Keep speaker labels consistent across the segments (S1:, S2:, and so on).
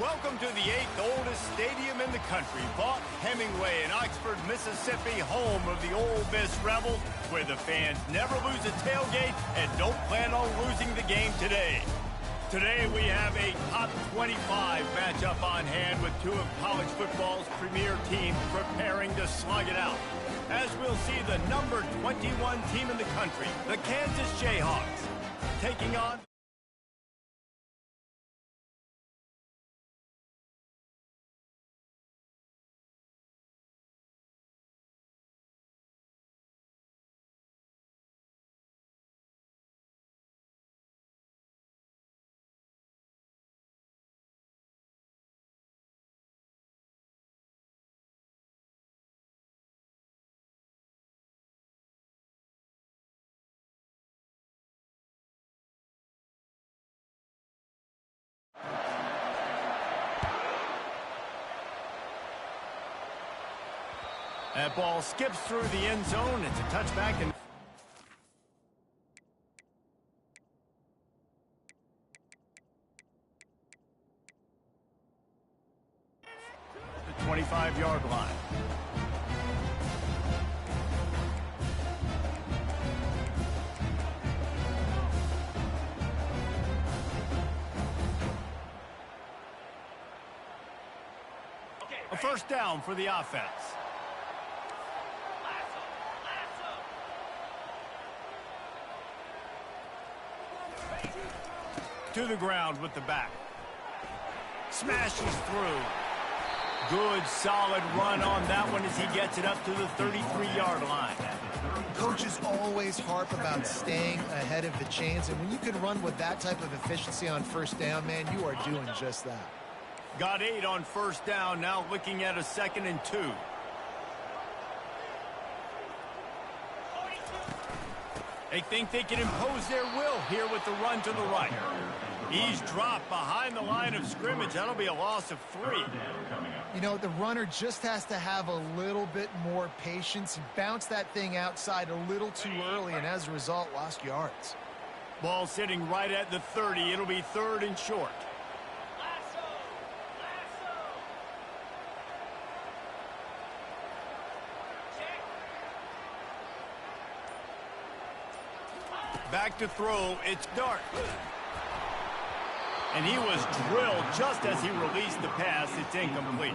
S1: Welcome to the 8th oldest stadium in the country, Vaught Hemingway in Oxford, Mississippi, home of the Ole Miss Rebels, where the fans never lose a tailgate and don't plan on losing the game today. Today we have a top 25 matchup on hand with two of college football's premier teams preparing to slug it out. As we'll see the number 21 team in the country, the Kansas Jayhawks, taking on that ball skips through the end zone. It's a touchback and the 25-yard line. A first down for the offense. To the ground with the back. Smashes through. Good, solid run on that one as he gets it up to the 33-yard line.
S2: Coaches always harp about staying ahead of the chains, and when you can run with that type of efficiency on first down, man, you are doing just that.
S1: Got 8 on first down, now looking at a 2nd and 2. They think they can impose their will here with the run to the right. He's dropped behind the line of scrimmage. That'll be a loss of 3.
S2: You know, the runner just has to have a little bit more patience. He bounced that thing outside a little too early, and as a result, lost yards.
S1: Ball sitting right at the 30. It'll be 3rd and short. Back to throw, it's Dart. And he was drilled just as he released the pass. It's incomplete.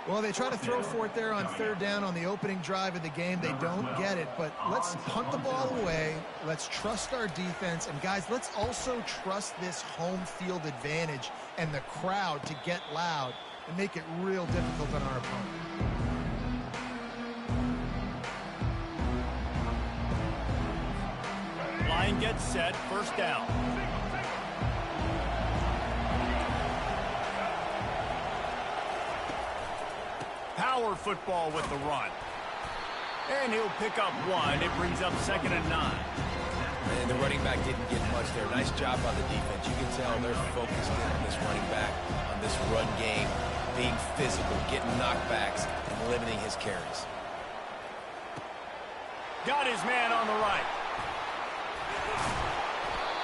S2: Well, they try to throw for it there on 3rd down on the opening drive of the game. They don't get it, but let's punt the ball away. Let's trust our defense. And, guys, let's also trust this home field advantage and the crowd to get loud and make it real difficult on our opponent.
S1: Line gets set, first down. Power football with the run. And he'll pick up 1. It brings up 2nd and 9.
S3: And the running back didn't get much there. Nice job on the defense. You can tell they're focused in on this running back, on this run game, being physical, getting knockbacks, and limiting his carries.
S1: Got his man on the right.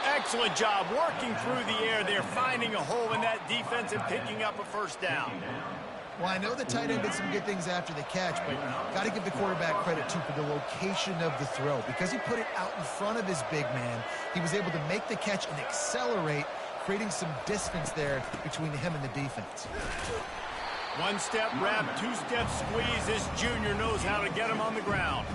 S1: Excellent job working through the air there, finding a hole in that defense and picking up a first down.
S2: Well, I know the tight end did some good things after the catch, but got to give the quarterback credit, too, for the location of the throw. Because he put it out in front of his big man, he was able to make the catch and accelerate, creating some distance there between him and the defense.
S1: 1-step wrap, 2-step squeeze. This junior knows how to get him on the ground.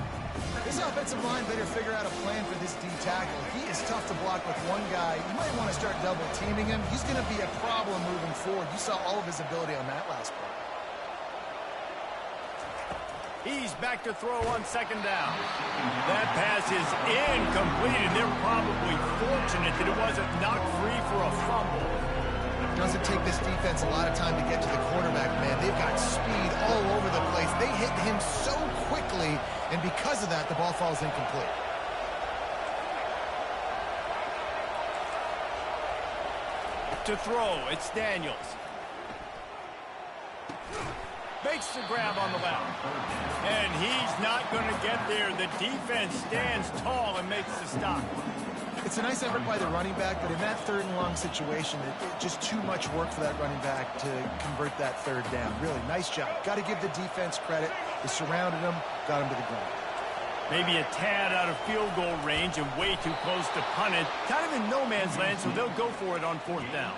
S2: This offensive line better figure out a plan for this D tackle. He is tough to block with one guy. You might want to start double-teaming him. He's going to be a problem moving forward. You saw all of his ability on that last play.
S1: He's back to throw on 2nd down. That pass is incomplete, and they're probably fortunate that it wasn't knocked free for a fumble.
S2: It doesn't take this defense a lot of time to get to the quarterback, man. They've got speed all over the place. They hit him so quickly, and because of that, the ball falls incomplete.
S1: To throw, it's Daniels. Makes the grab on the left. And he He's not going to get there. The defense stands tall and makes the stop.
S2: It's a nice effort by the running back, but in that third and long situation, it's just too much work for that running back to convert that third down. Really, nice job. Got to give the defense credit. They surrounded him, got him to the ground.
S1: Maybe a tad out of field goal range and way too close to punt it. Kind of in no man's land, so they'll go for it on fourth down.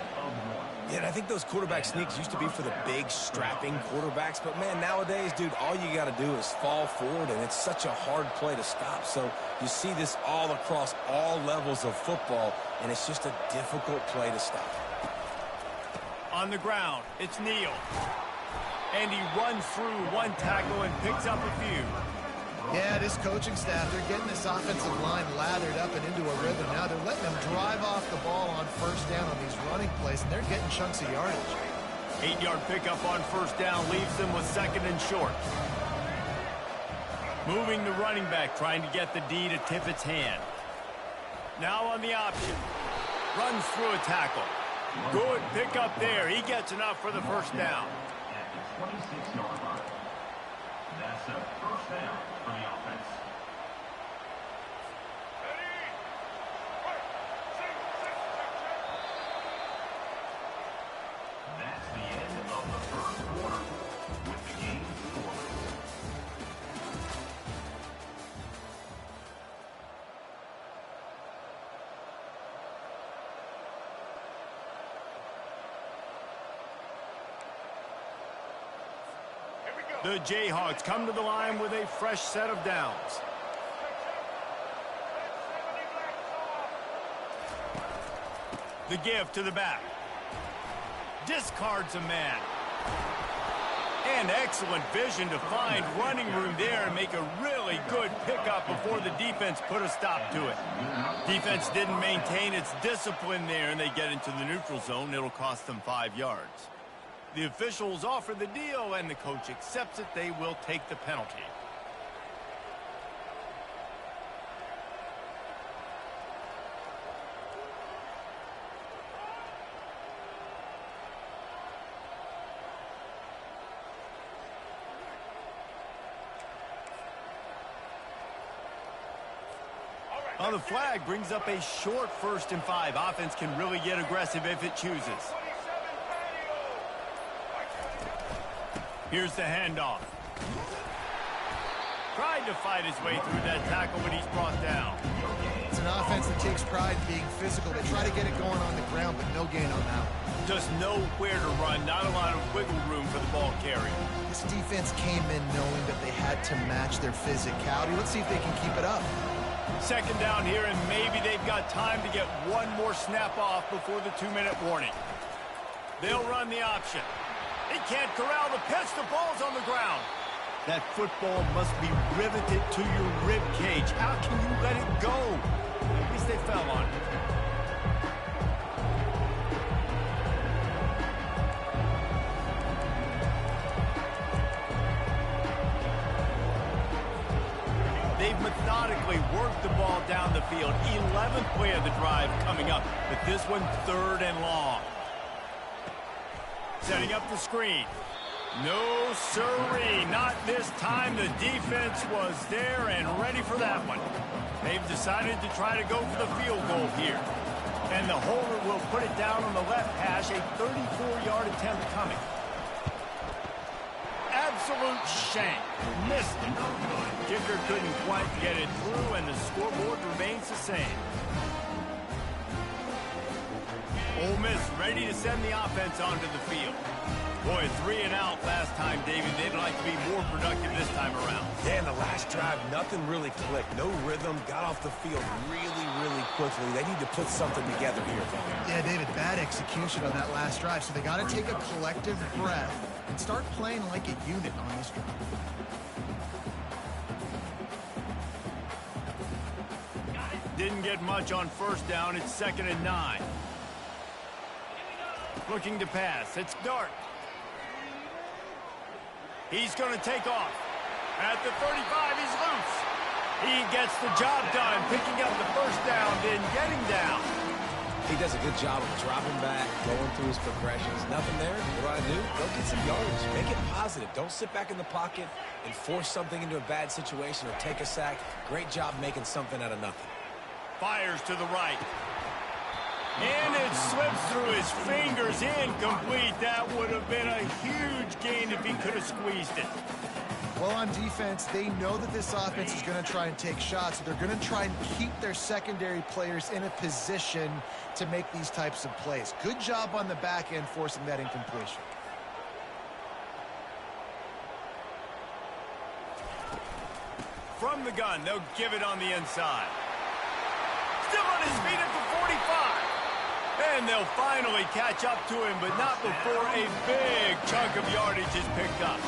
S3: Yeah, and I think those quarterback sneaks used to be for the big, strapping quarterbacks. But, man, nowadays, dude, all you got to do is fall forward, and it's such a hard play to stop. So you see this all across all levels of football, and it's just a difficult play to stop.
S1: On the ground, it's Neal. And he runs through one tackle and picks up a few.
S2: Yeah, this coaching staff, they're getting this offensive line lathered up and into a rhythm. Now they're letting them drive off the ball on first down on these running plays, and they're getting chunks of yardage.
S1: 8-yard pickup on first down leaves them with second and short. Moving the running back, trying to get the D to tip its hand. Now on the option. Runs through a tackle. Good pickup there. He gets enough for the first down.
S4: At the 26-yard line. That's a first down for the offense. That's the end of the first quarter with the game scored.
S1: The Jayhawks come to the line with a fresh set of downs. The give to the back. Discards a man. And excellent vision to find running room there and make a really good pickup before the defense put a stop to it. Defense didn't maintain its discipline there, and they get into the neutral zone. It'll cost them 5 yards. The officials offer the deal, and the coach accepts it. They will take the penalty. On the flag brings up a short 1st and 5. Offense can really get aggressive if it chooses. Here's the handoff. Tried to fight his way through that tackle, but he's brought down.
S2: It's an offense that takes pride in being physical. They try to get it going on the ground, but no gain on that one.
S1: Just know where to run. Not a lot of wiggle room for the ball carrier.
S2: This defense came in knowing that they had to match their physicality. Let's see if they can keep it up.
S1: Second down here, and maybe they've got time to get one more snap off before the 2-minute warning. They'll run the option. He can't corral the pitch. The ball's on the ground. That football must be riveted to your rib cage. How can you let it go? At least they fell on it. They've methodically worked the ball down the field. 11th play of the drive coming up, but this one 3rd and long. Setting up the screen. No sirree, not this time. The defense was there and ready for that one. They've decided to try to go for the field goal here. And the holder will put it down on the left hash, a 34-yard attempt coming. Absolute shank. Missed it. Kicker couldn't quite get it through, and the scoreboard remains the same. Ole Miss ready to send the offense onto the field. Boy, 3 and out last time, David. They'd like to be more productive this time around.
S3: Yeah, in the last drive, nothing really clicked. No rhythm, got off the field really, really quickly. They need to put something together here.
S2: Yeah, David, bad execution on that last drive, so they got to take a collective breath and start playing like a unit on this drive.
S1: Didn't get much on first down. It's 2nd and 9. Looking to pass. It's Dart. He's going to take off. At the 35, he's loose. He gets the job done, picking up the first down, then getting down.
S3: He does a good job of dropping back, going through his progressions. Nothing there. What do? Go get some yards. Make it positive. Don't sit back in the pocket and force something into a bad situation or take a sack. Great job making something out of nothing.
S1: Fires to the right. And it slips through his fingers. Incomplete. That would have been a huge gain if he could have squeezed it.
S2: Well, on defense, they know that this offense is going to try and take shots. So they're going to try and keep their secondary players in a position to make these types of plays. Good job on the back end forcing that incompletion.
S1: From the gun, they'll give it on the inside. Still on his feet at the 45. And they'll finally catch up to him, but not before a big chunk of yardage is picked up.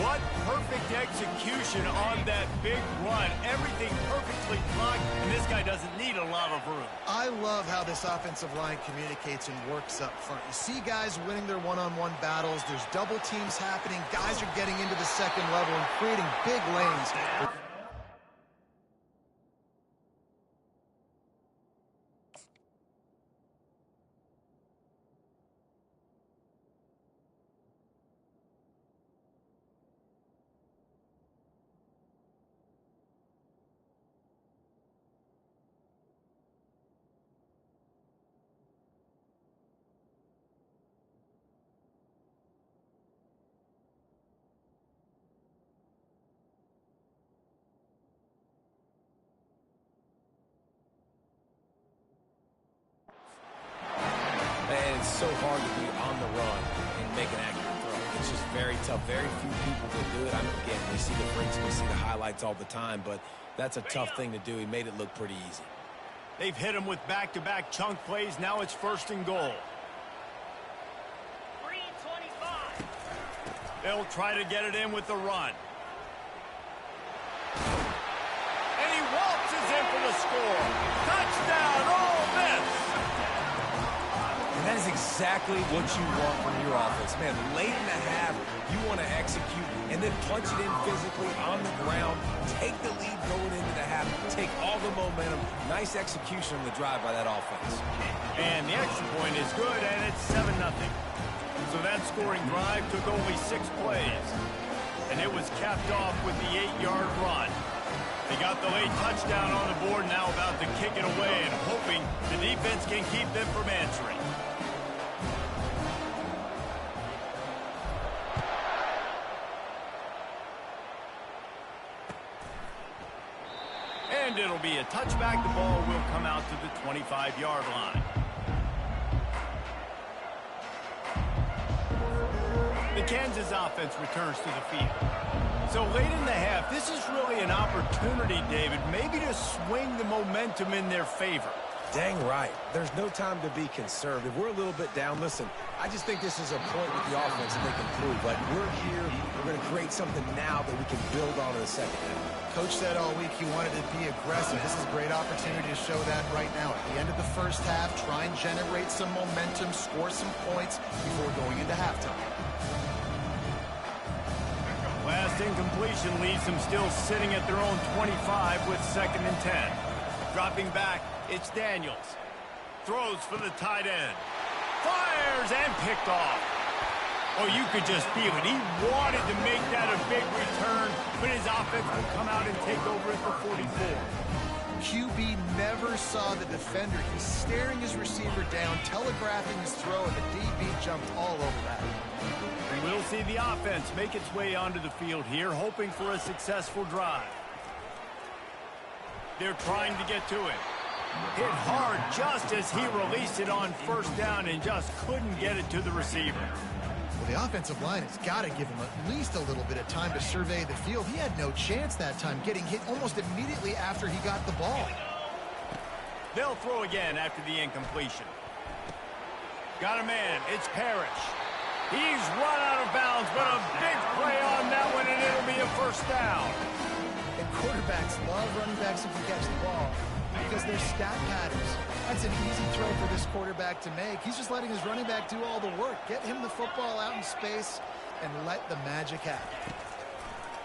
S1: What perfect execution on that big run. Everything perfectly blocked, and this guy doesn't need a lot of room.
S2: I love how this offensive line communicates and works up front. You see guys winning their one-on-one battles. There's double teams happening. Guys are getting into the second level and creating big lanes.
S3: And it's so hard to be on the run and make an accurate throw. It's just very tough. Very few people can do it. I mean, again, we see the breaks, we see the highlights all the time, but that's a tough thing to do. He made it look pretty easy.
S1: They've hit him with back-to-back chunk plays. Now it's 1st and goal.
S5: 3:25.
S1: They'll try to get it in with the run. And he waltzes in for the score. Touchdown, Ole Miss.
S3: And that is exactly what you want from your offense. Man, late in the half, you want to execute and then punch it in physically on the ground, take the lead going into the half, take all the momentum. Nice execution on the drive by that offense.
S1: And the extra point is good, and it's 7-0. So that scoring drive took only 6 plays. And it was capped off with the 8-yard run. They got the late touchdown on the board, now about to kick it away and hoping the defense can keep them from answering. And it'll be a touchback. The ball will come out to the 25-yard line. The Kansas offense returns to the field. So late in the half, this is really an opportunity, David, maybe to swing the momentum in their favor.
S3: Dang right. There's no time to be conservative. We're a little bit down. Listen, I just think this is a point with the offense that they can prove. Like, we're here. We're going to create something now that we can build on in the second half.
S2: Coach said all week he wanted to be aggressive. This is a great opportunity to show that right now. At the end of the first half, try and generate some momentum, score some points before going into halftime.
S1: Last incompletion leaves them still sitting at their own 25 with 2nd and 10. Dropping back, it's Daniels. Throws for the tight end. Fires and picked off. Oh, you could just feel it. He wanted to make that a big return, but his offense will come out and take over at the 44.
S2: QB never saw the defender. He's staring his receiver down, telegraphing his throw, and the DB jumped all over that.
S1: We'll see the offense make its way onto the field here, hoping for a successful drive. They're trying to get to it. Hit hard just as he released it on 1st down and just couldn't get it to the receiver.
S2: Well, the offensive line has got to give him at least a little bit of time to survey the field. He had no chance that time, getting hit almost immediately after he got the ball.
S1: They'll throw again after the incompletion. Got a man. It's Parrish. He's run out of bounds, but a big play on that one, and it'll be a 1st down.
S2: And quarterbacks love running backs who can catch the ball because they're stat patterns. That's an easy throw for this quarterback to make. He's just letting his running back do all the work. Get him the football out in space and let the magic happen.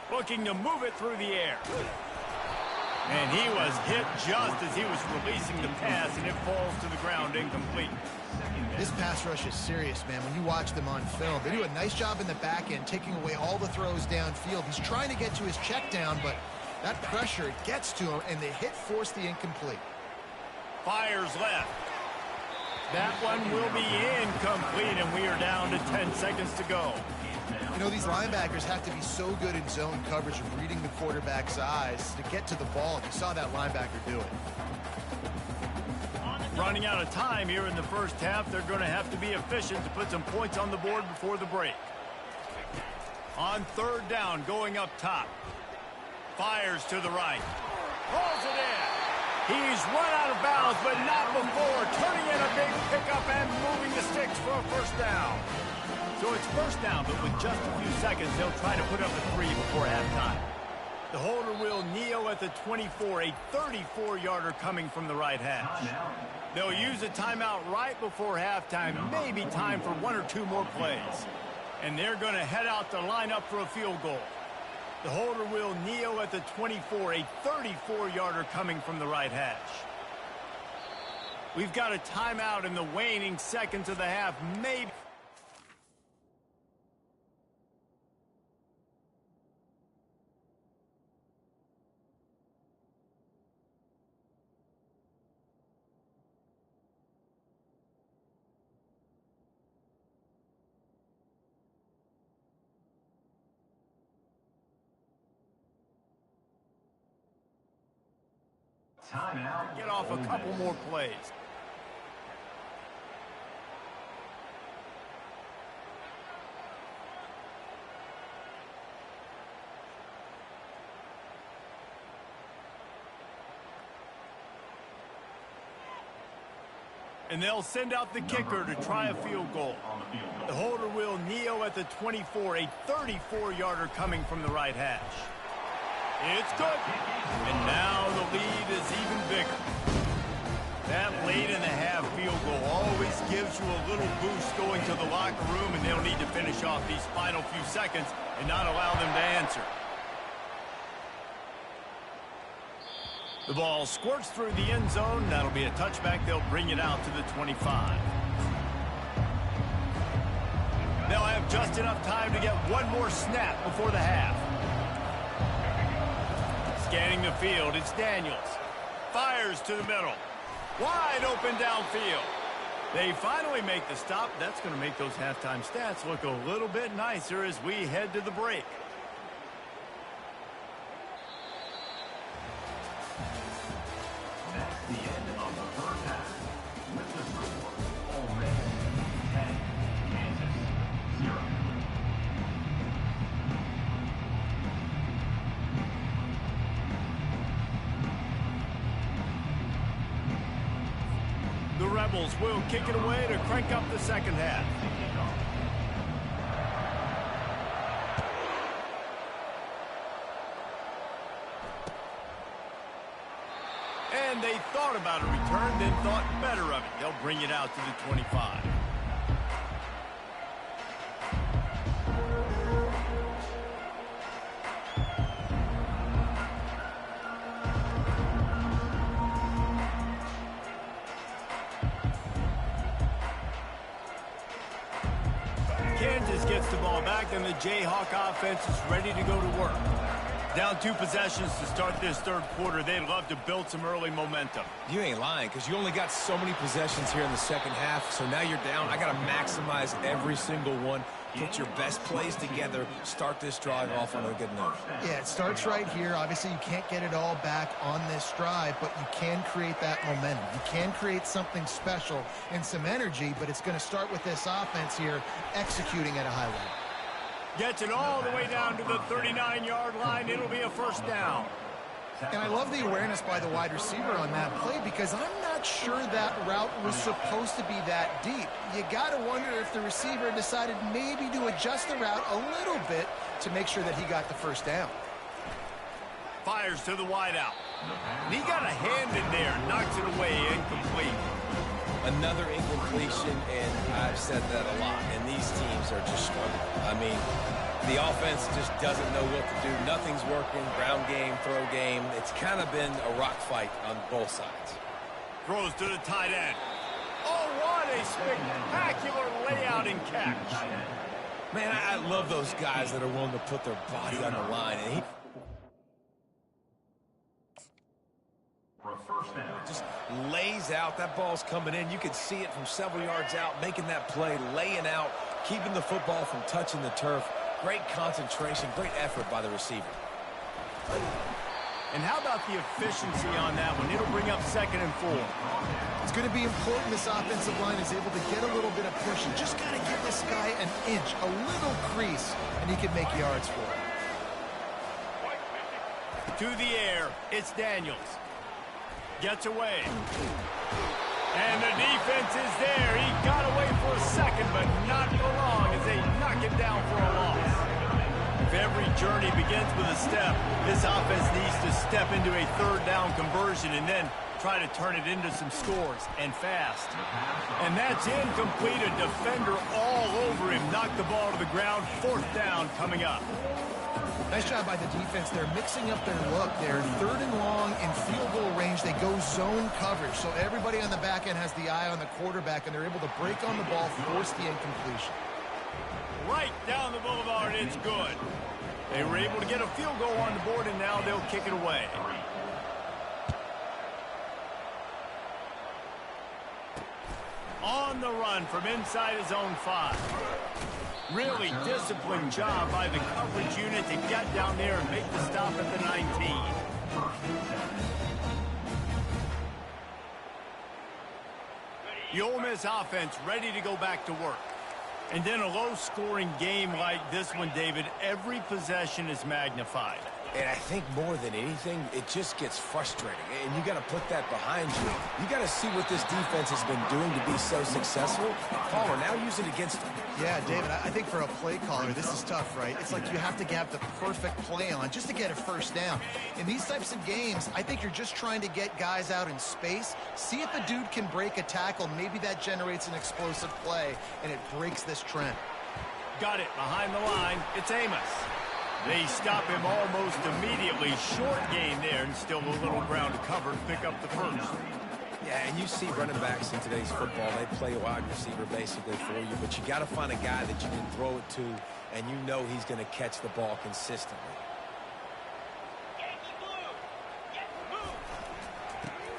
S1: Looking to move it through the air. And he was hit just as he was releasing the pass, and it falls to the ground incomplete.
S2: This pass rush is serious, man. When you watch them on film, they do a nice job in the back end, taking away all the throws downfield. He's trying to get to his check down, but that pressure, it gets to him, and the hit forced the incomplete.
S1: Fires left. That one will be incomplete, and we are down to 10 seconds to go.
S2: You know, these linebackers have to be so good in zone coverage of reading the quarterback's eyes to get to the ball. And you saw that linebacker do it.
S1: Running out of time here in the first half, they're going to have to be efficient to put some points on the board before the break. On third down, going up top. Fires to the right. Rolls it in. He's run out of bounds, but not before. Turning in a big pickup and moving the sticks for a first down. So it's first down, but with just a few seconds, they'll try to put up a 3 before halftime. The holder will kneel at the 24, a 34-yarder coming from the right hash. They'll use a timeout right before halftime, maybe time for 1 or 2 more plays. And they're going to head out to line up for a field goal. The holder will kneel at the 24, a 34-yarder coming from the right hash. We've got a timeout in the waning seconds of the half, maybe.
S4: Timeout.
S1: Get off a couple more plays. And they'll send out the kicker to try a field goal. The holder will kneel at the 24, a 34-yarder coming from the right hash. It's good. And now the lead is even bigger. That late in the half field goal always gives you a little boost going to the locker room, and they'll need to finish off these final few seconds and not allow them to answer. The ball squirts through the end zone. That'll be a touchback. They'll bring it out to the 25. They'll have just enough time to get one more snap before the half. Scanning the field, it's Daniels. Fires to the middle. Wide open downfield. They finally make the stop. That's going to make those halftime stats look a little bit nicer as we head to the break.
S4: That's the end of the first half. With the score, Ole Miss 10, Kansas 0.
S1: The Rebels will kick it away to crank up the second half. And they thought about a return, then thought better of it. They'll bring it out to the 25. Kansas gets the ball back, and the Jayhawk offense is ready to go to work. Down 2 possessions to start this third quarter. They'd love to build some early momentum.
S3: You ain't lying, because you only got so many possessions here in the second half, so now you're down. I got to maximize every single one. Put your best plays together. Start this drive off on a good note.
S2: Yeah, it starts right here. Obviously, you can't get it all back on this drive, but you can create that momentum. You can create something special and some energy, but it's going to start with this offense here executing at a high level.
S1: Gets it all the way down to the 39-yard line. It'll be a first down.
S2: And I love the awareness by the wide receiver on that play because I'm not sure that route was supposed to be that deep. You got to wonder if the receiver decided maybe to adjust the route a little bit to make sure that he got the first down.
S1: Fires to the wideout. And he got a hand in there, knocks it away, incomplete.
S3: Another incompletion, and I've said that a lot, and these teams are just struggling. I mean, The offense just doesn't know what to do. Nothing's working. Ground game, throw game. It's kind of been a rock fight on both sides.
S1: Throws to the tight end. Oh, what a spectacular layout and catch.
S3: Man, I love those guys that are willing to put their body on the line. And he
S4: For a first down.
S3: just lays out. That ball's coming in. You can see it from several yards out, making that play, laying out, keeping the football from touching the turf. Great concentration, great effort by the receiver.
S1: And how about the efficiency on that one? It'll bring up 2nd and 4.
S2: It's going to be important this offensive line is able to get a little bit of push. You just got to give this guy an inch, a little crease, and he can make yards for it.
S1: To the air, it's Daniels. Gets away. And the defense is there. He got away for a second, but not for long as they knock him down for a loss. If every journey begins with a step, this offense needs to step into a 3rd down conversion and then try to turn it into some scores, and fast. And that's incomplete. A defender all over him. Knocked the ball to the ground. 4th down coming up.
S2: Nice job by the defense. They're mixing up their look. They're 3rd and long in field goal range. They go zone coverage. So everybody on the back end has the eye on the quarterback, and they're able to break on the ball, force the incompletion.
S1: Right down the boulevard, it's good. They were able to get a field goal on the board, and now they'll kick it away. On the run from inside his own 5. Really disciplined job by the coverage unit to get down there and make the stop at the 19. The Ole Miss offense ready to go back to work. And then a low-scoring game like this one, David, every possession is magnified.
S3: And I think more than anything, it just gets frustrating. And you got to put that behind you. You got to see what this defense has been doing to be so successful. Caller, now use it against them.
S2: Yeah, David, I think for a play caller, this is tough, right? It's like you have to have the perfect play on just to get a 1st down. In these types of games, I think you're just trying to get guys out in space, see if a dude can break a tackle. Maybe that generates an explosive play, and it breaks this trend.
S1: Got it behind the line. It's Amos. They stop him almost immediately. Short gain there, and still a little ground to cover to pick up the 1st.
S3: Yeah, and you see running backs in today's football, they play a wide receiver basically for you, but you got to find a guy that you can throw it to, and you know he's going to catch the ball consistently.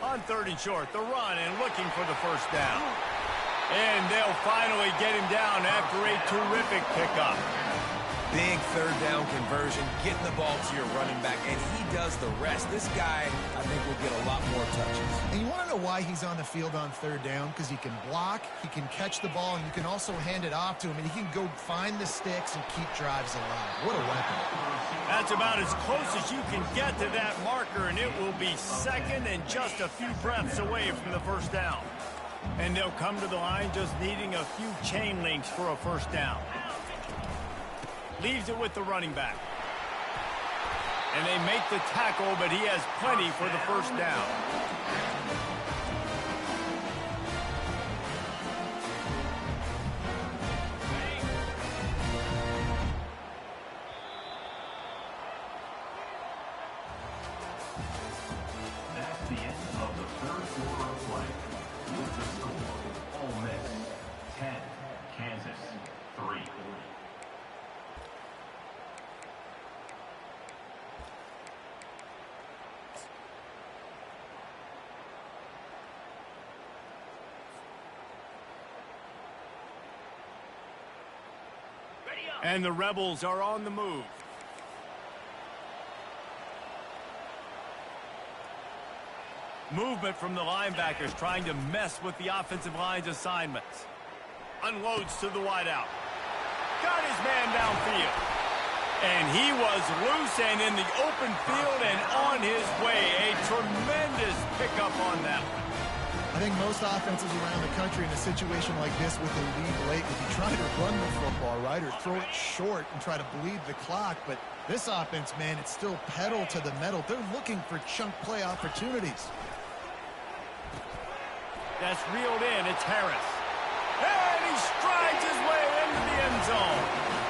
S1: On 3rd and short, the run and looking for the 1st down. And they'll finally get him down after a terrific pickup.
S3: Big 3rd down conversion, getting the ball to your running back, and he does the rest. This guy, I think, will get a lot more touches.
S2: And you want to know why he's on the field on 3rd down? Because he can block, he can catch the ball, and you can also hand it off to him, and he can go find the sticks and keep drives alive. What a weapon.
S1: That's about as close as you can get to that marker, and it will be 2nd and just a few breaths away from the 1st down. And they'll come to the line just needing a few chain links for a 1st down. Leaves it with the running back. And they make the tackle, but he has plenty for the 1st down.
S4: That's the end of the 3rd quarter of play. With the score, Ole Miss 10, Kansas 3.
S1: And the Rebels are on the move. Movement from the linebackers trying to mess with the offensive line's assignments. Unloads to the wideout. Got his man downfield. And he was loose and in the open field and on his way. A tremendous pickup on that one.
S2: I think most offenses around the country in a situation like this with a lead late would be trying to run the football, right, or throw it short and try to bleed the clock. But this offense, man, it's still pedal to the metal. They're looking for chunk play opportunities.
S1: That's reeled in. It's Harris. And he strides his way into the end zone.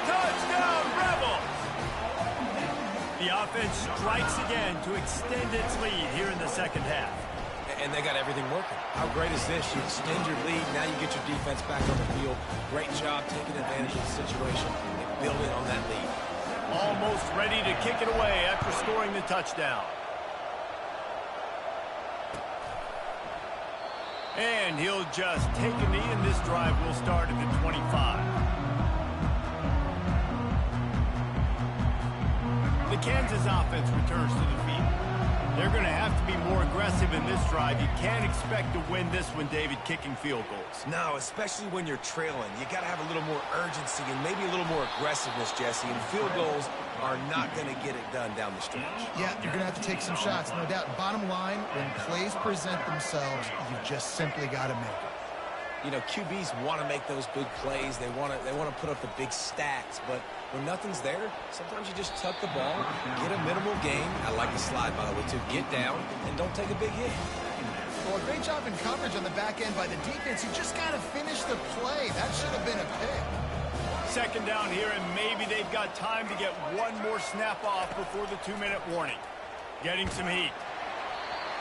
S1: Touchdown, Rebels! The offense strikes again to extend its lead here in the second half.
S3: And they got everything working. How great is this? You extend your lead, now you get your defense back on the field. Great job taking advantage of the situation and building on that lead.
S1: Almost ready to kick it away after scoring the touchdown. And he'll just take a knee, and this drive will start at the 25. The Kansas offense returns to the field. They're going to have to be more aggressive in this drive. You can't expect to win this one, David, kicking field goals.
S3: No, especially when you're trailing. You got to have a little more urgency and maybe a little more aggressiveness, Jesse. And field goals are not going to get it done down the stretch.
S2: Yeah, you're going to have to take some shots, no doubt. Bottom line, when plays present themselves, you just simply got to make it.
S3: You know, QBs want to make those big plays. They want to put up the big stats. But when nothing's there, sometimes you just tuck the ball, get a minimal gain. I like the slide, by the way, too. Get down and don't take a big hit.
S2: Well, a great job in coverage on the back end by the defense. He just got to finish the play. That should have been a pick.
S1: Second down here, and maybe they've got time to get one more snap off before the 2-minute warning. Getting some heat.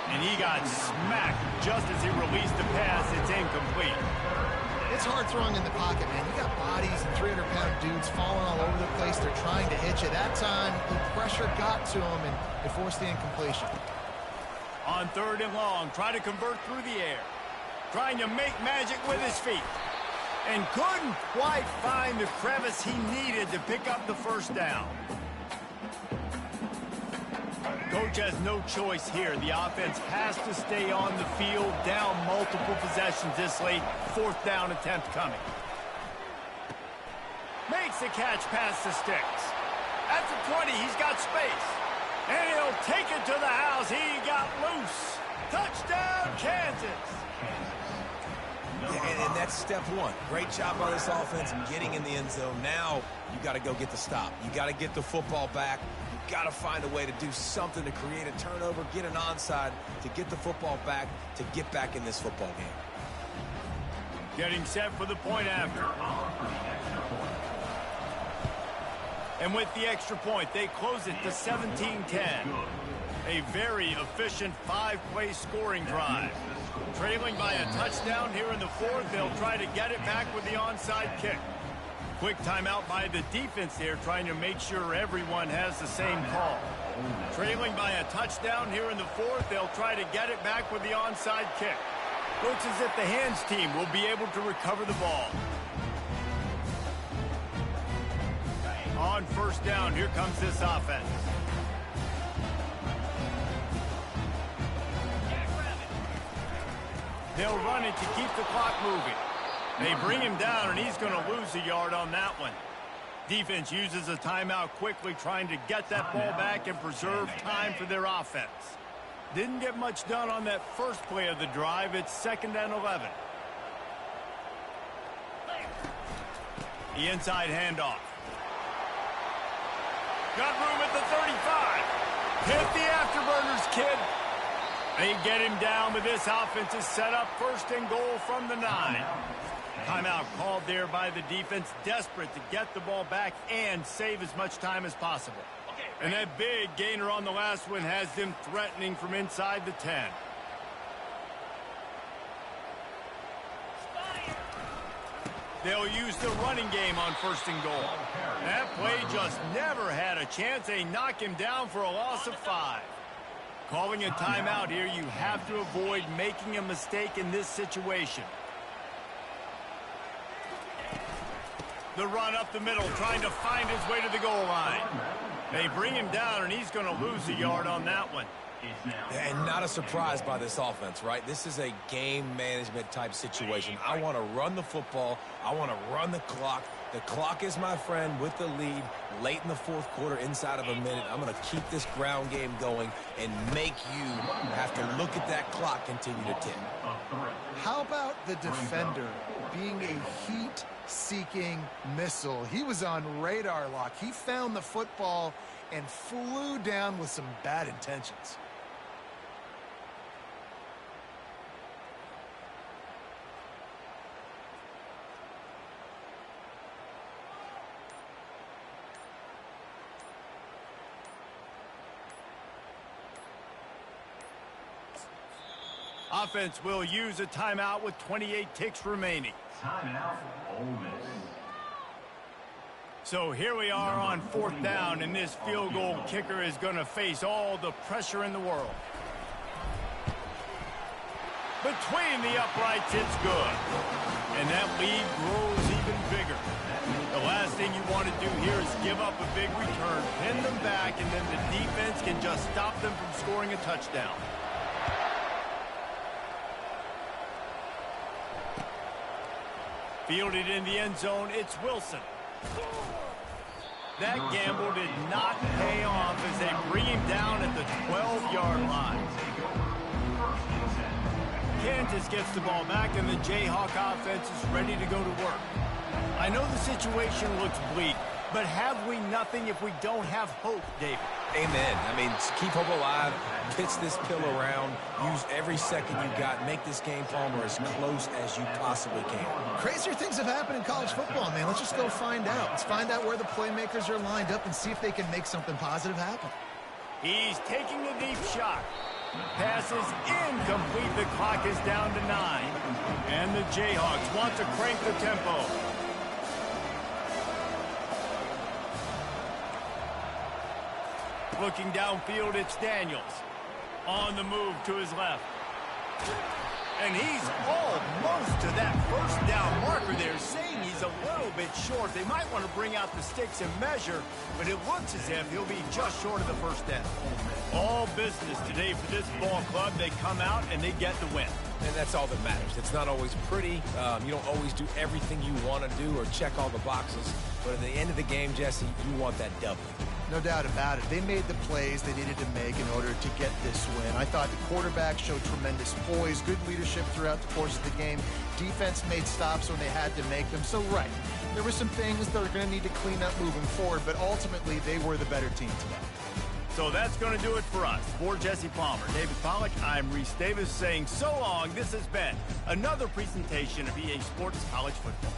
S1: And he got smacked just as he released the pass. It's incomplete.
S2: It's hard throwing in the pocket, man. You got bodies and 300-pound dudes falling all over the place. They're trying to hit you. That time, the pressure got to him, and it forced the incompletion.
S1: On 3rd and long, trying to convert through the air. Trying to make magic with his feet. And couldn't quite find the crevice he needed to pick up the first down. Coach has no choice here. The offense has to stay on the field, down multiple possessions this late. 4th down attempt coming. Makes the catch past the sticks. At the 20, he's got space. And he'll take it to the house. He got loose. Touchdown, Kansas.
S3: And that's step one. Great job by this offense getting in the end zone. Now you got to go get the stop. You got to get the football back. You got to find a way to do something to create a turnover, get an onside, to get the football back, to get back in this football game.
S1: Getting set for the point after. And with the extra point, they close it to 17-10. A very efficient 5-play scoring drive. Trailing by a touchdown here in the 4th, they'll try to get it back with the onside kick. Quick timeout by the defense there, trying to make sure everyone has the same call. Trailing by a touchdown here in the 4th, they'll try to get it back with the onside kick. Looks as if the hands team will be able to recover the ball. On 1st down, here comes this offense. They'll run it to keep the clock moving. They bring him down, and he's going to lose a yard on that one. Defense uses a timeout quickly, trying to get that ball back and preserve time for their offense. Didn't get much done on that first play of the drive. It's 2nd and 11. The inside handoff. Got room at the 35. Hit the afterburners, kid. They get him down, but this offense is set up 1st and goal from the 9. Timeout called there by the defense, desperate to get the ball back and save as much time as possible. And that big gainer on the last one has them threatening from inside the 10. They'll use the running game on 1st and goal. That play just never had a chance. They knock him down for a loss of 5. Calling a timeout here, you have to avoid making a mistake in this situation. The run up the middle, trying to find his way to the goal line. They bring him down, and he's going to lose a yard on that one.
S3: And not a surprise by this offense, right? This is a game management type situation. I want to run the football. I want to run the clock. The clock is my friend with the lead late in the 4th quarter, inside of a minute. I'm going to keep this ground game going and make you have to look at that clock continue to tick.
S2: How about the defender being a heat-seeking missile? He was on radar lock. He found the football and flew down with some bad intentions.
S1: Offense will use a timeout with 28 ticks remaining.
S4: Timeout, Ole Miss.
S1: So here we are on 4th down, and this field goal kicker is going to face all the pressure in the world. Between the uprights, it's good. And that lead grows even bigger. The last thing you want to do here is give up a big return, pin them back, and then the defense can just stop them from scoring a touchdown. Fielded in the end zone, it's Wilson. That gamble did not pay off as they bring him down at the 12-yard line. Kansas gets the ball back, and the Jayhawk offense is ready to go to work. I know the situation looks bleak, but have we nothing if we don't have hope, David?
S3: Amen. I mean, keep hope alive, pitch this pill around, use every second you got, make this game, Palmer, as close as you possibly can.
S2: Crazier things have happened in college football, man. Let's just go find out. Let's find out where the playmakers are lined up and see if they can make something positive happen.
S1: He's taking a deep shot. Pass is incomplete. The clock is down to 9. And the Jayhawks want to crank the tempo. Looking downfield, it's Daniels. On the move to his left. And he's almost to that first down marker there, saying he's a little bit short. They might want to bring out the sticks and measure, but it looks as if he'll be just short of the first down. All business today for this ball club. They come out and they get the win.
S3: And that's all that matters. It's not always pretty. You don't always do everything you want to do or check all the boxes. But at the end of the game, Jesse, you want that W.
S2: No doubt about it. They made the plays they needed to make in order to get this win. I thought the quarterback showed tremendous poise, good leadership throughout the course of the game. Defense made stops when they had to make them. So, right, there were some things that are going to need to clean up moving forward, but ultimately they were the better team today.
S1: So that's going to do it for us. For Jesse Palmer, David Pollack, I'm Reese Davis saying so long. This has been another presentation of EA Sports College Football.